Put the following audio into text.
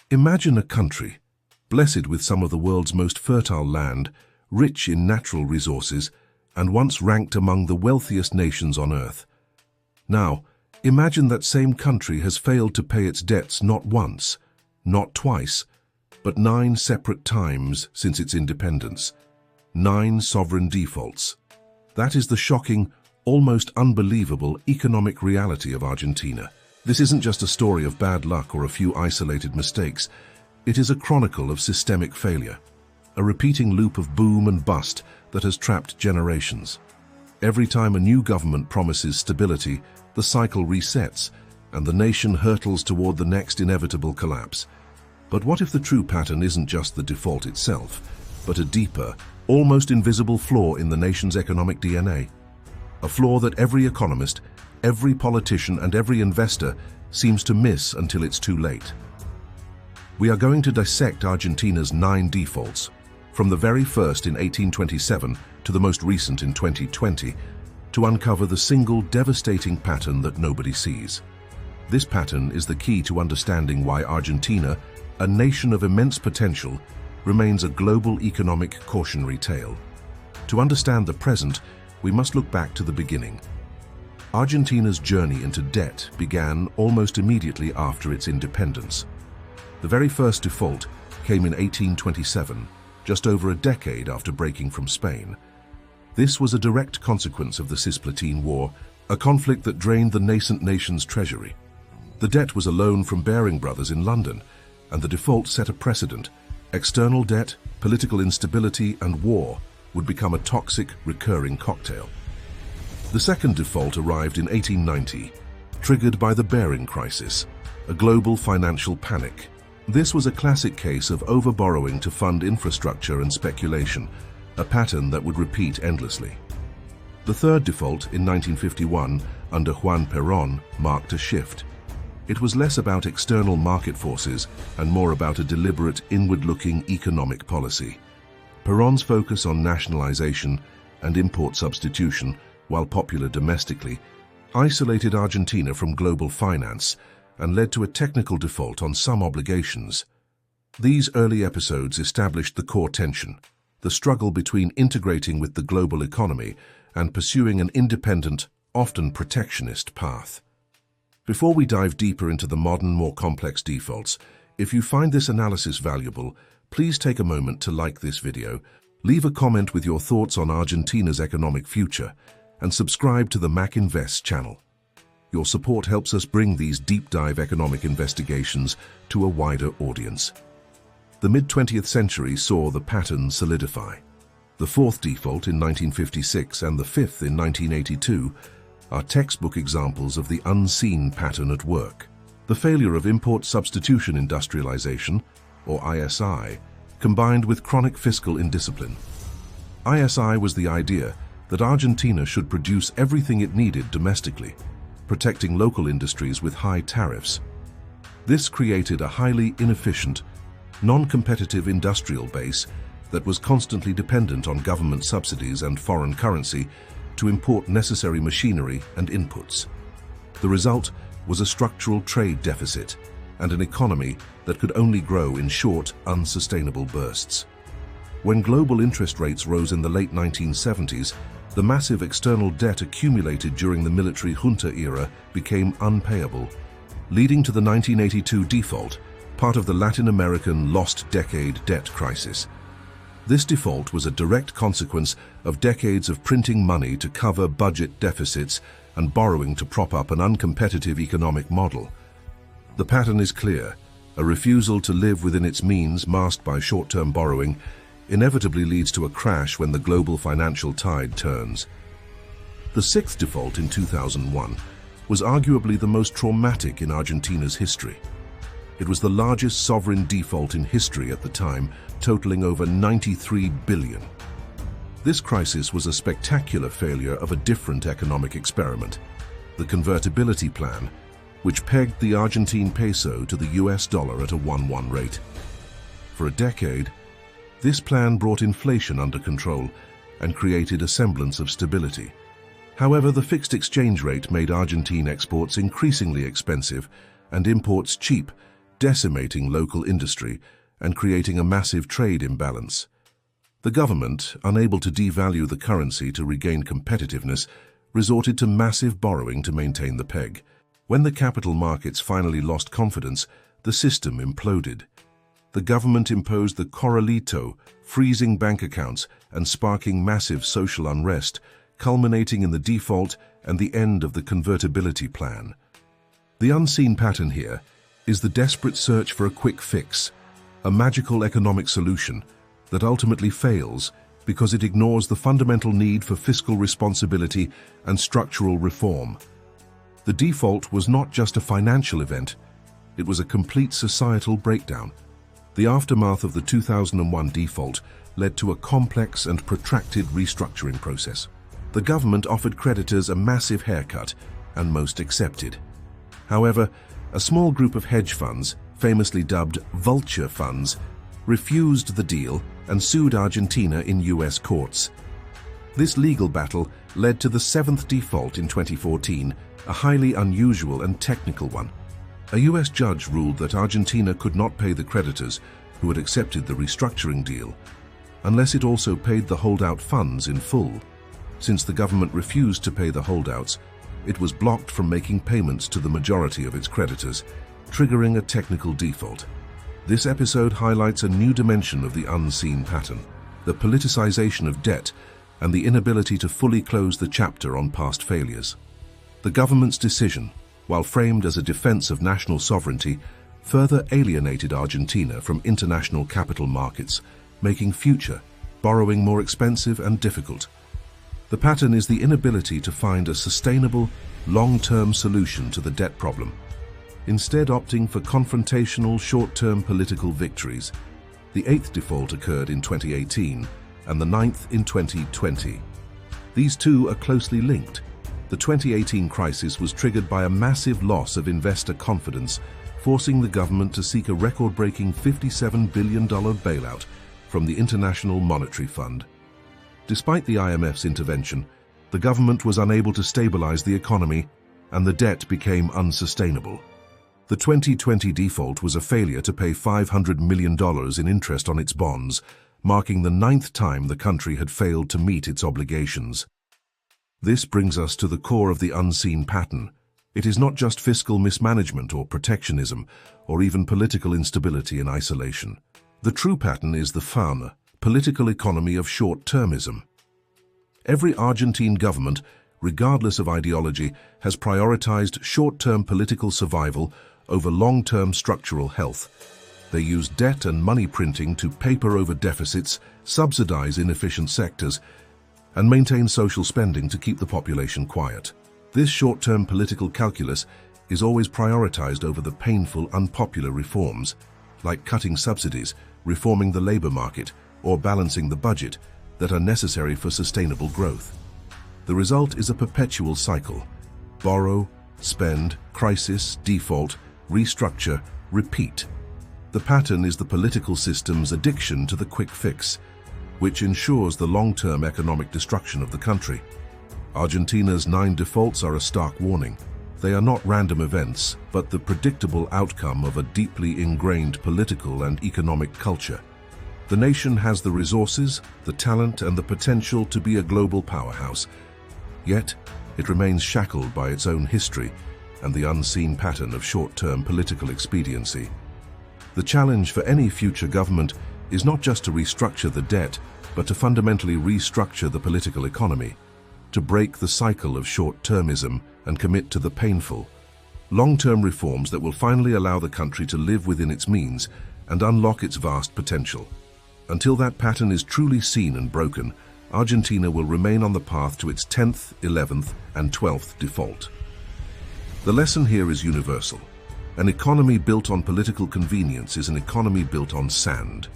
Imagine a country, blessed with some of the world's most fertile land, rich in natural resources, and once ranked among the wealthiest nations on earth. Now, imagine that same country has failed to pay its debts not once, not twice, but 9 separate times since its independence. 9 sovereign defaults. That is the shocking, almost unbelievable economic reality of Argentina. This isn't just a story of bad luck or a few isolated mistakes. It is a chronicle of systemic failure, a repeating loop of boom and bust that has trapped generations. Every time a new government promises stability, the cycle resets, and the nation hurtles toward the next inevitable collapse. But what if the true pattern isn't just the default itself, but a deeper, almost invisible flaw in the nation's economic DNA? A flaw that every economist, every politician, and every investor seems to miss until it's too late. We are going to dissect Argentina's 9 defaults, from the very first in 1827 to the most recent in 2020, to uncover the single devastating pattern that nobody sees. This pattern is the key to understanding why Argentina, a nation of immense potential, remains a global economic cautionary tale. To understand the present, we must look back to the beginning. Argentina's journey into debt began almost immediately after its independence. The very first default came in 1827, just over a decade after breaking from Spain. This was a direct consequence of the Cisplatin War, a conflict that drained the nascent nation's treasury. The debt was a loan from Baring Brothers in London, and the default set a precedent. External debt, political instability, and war would become a toxic, recurring cocktail. The second default arrived in 1890, triggered by the Baring crisis, a global financial panic. This was a classic case of overborrowing to fund infrastructure and speculation, a pattern that would repeat endlessly. The third default in 1951, under Juan Perón, marked a shift. It was less about external market forces and more about a deliberate, inward-looking economic policy. Perón's focus on nationalization and import substitution, while popular domestically, isolated Argentina from global finance and led to a technical default on some obligations. These early episodes established the core tension, the struggle between integrating with the global economy and pursuing an independent, often protectionist path. Before we dive deeper into the modern, more complex defaults, if you find this analysis valuable, please take a moment to like this video, leave a comment with your thoughts on Argentina's economic future, and subscribe to the Mac Invest channel. Your support helps us bring these deep-dive economic investigations to a wider audience. The mid-20th century saw the pattern solidify. The fourth default in 1956 and the fifth in 1982 are textbook examples of the unseen pattern at work. The failure of import substitution industrialization, or ISI, combined with chronic fiscal indiscipline. ISI was the idea that Argentina should produce everything it needed domestically, protecting local industries with high tariffs. This created a highly inefficient, non-competitive industrial base that was constantly dependent on government subsidies and foreign currency to import necessary machinery and inputs. The result was a structural trade deficit and an economy that could only grow in short, unsustainable bursts. When global interest rates rose in the late 1970s, the massive external debt accumulated during the military junta era became unpayable, leading to the 1982 default, part of the Latin American lost decade debt crisis. This default was a direct consequence of decades of printing money to cover budget deficits and borrowing to prop up an uncompetitive economic model. The pattern is clear. A refusal to live within its means, masked by short-term borrowing, inevitably leads to a crash when the global financial tide turns. The sixth default in 2001 was arguably the most traumatic in Argentina's history. It was the largest sovereign default in history at the time, totaling over 93 billion. This crisis was a spectacular failure of a different economic experiment, the convertibility plan, which pegged the Argentine peso to the US dollar at a 1-1 rate. For a decade, this plan brought inflation under control and created a semblance of stability. However, the fixed exchange rate made Argentine exports increasingly expensive and imports cheap, decimating local industry and creating a massive trade imbalance. The government, unable to devalue the currency to regain competitiveness, resorted to massive borrowing to maintain the peg. When the capital markets finally lost confidence, the system imploded. The government imposed the corralito, freezing bank accounts and sparking massive social unrest, culminating in the default and the end of the convertibility plan. The unseen pattern here is the desperate search for a quick fix, a magical economic solution that ultimately fails because it ignores the fundamental need for fiscal responsibility and structural reform. The default was not just a financial event, it was a complete societal breakdown. The aftermath of the 2001 default led to a complex and protracted restructuring process. The government offered creditors a massive haircut, and most accepted. However, a small group of hedge funds, famously dubbed vulture funds, refused the deal and sued Argentina in US courts. This legal battle led to the seventh default in 2014, a highly unusual and technical one. A US judge ruled that Argentina could not pay the creditors who had accepted the restructuring deal, unless it also paid the holdout funds in full. Since the government refused to pay the holdouts, it was blocked from making payments to the majority of its creditors, triggering a technical default. This episode highlights a new dimension of the unseen pattern, the politicization of debt and the inability to fully close the chapter on past failures. The government's decision, while framed as a defense of national sovereignty, further alienated Argentina from international capital markets, making future borrowing more expensive and difficult. The pattern is the inability to find a sustainable, long-term solution to the debt problem, instead opting for confrontational, short-term political victories. The eighth default occurred in 2018 and the ninth in 2020. These two are closely linked. The 2018 crisis was triggered by a massive loss of investor confidence, forcing the government to seek a record-breaking $57 billion bailout from the International Monetary Fund. Despite the IMF's intervention, the government was unable to stabilize the economy, and the debt became unsustainable. The 2020 default was a failure to pay $500 million in interest on its bonds, marking the ninth time the country had failed to meet its obligations. This brings us to the core of the unseen pattern. It is not just fiscal mismanagement or protectionism, or even political instability in isolation. The true pattern is the FAN, political economy of short-termism. Every Argentine government, regardless of ideology, has prioritized short-term political survival over long-term structural health. They use debt and money printing to paper over deficits, subsidize inefficient sectors, and maintain social spending to keep the population quiet. This short-term political calculus is always prioritized over the painful, unpopular reforms, like cutting subsidies, reforming the labor market, or balancing the budget, that are necessary for sustainable growth. The result is a perpetual cycle: borrow, spend, crisis, default, restructure, repeat. The pattern is the political system's addiction to the quick fix, which ensures the long-term economic destruction of the country. Argentina's 9 defaults are a stark warning. They are not random events, but the predictable outcome of a deeply ingrained political and economic culture. The nation has the resources, the talent, and the potential to be a global powerhouse. Yet, it remains shackled by its own history and the unseen pattern of short-term political expediency. The challenge for any future government is not just to restructure the debt, but to fundamentally restructure the political economy, to break the cycle of short-termism and commit to the painful, long-term reforms that will finally allow the country to live within its means and unlock its vast potential. Until that pattern is truly seen and broken, Argentina will remain on the path to its 10th, 11th, and 12th default. The lesson here is universal. An economy built on political convenience is an economy built on sand.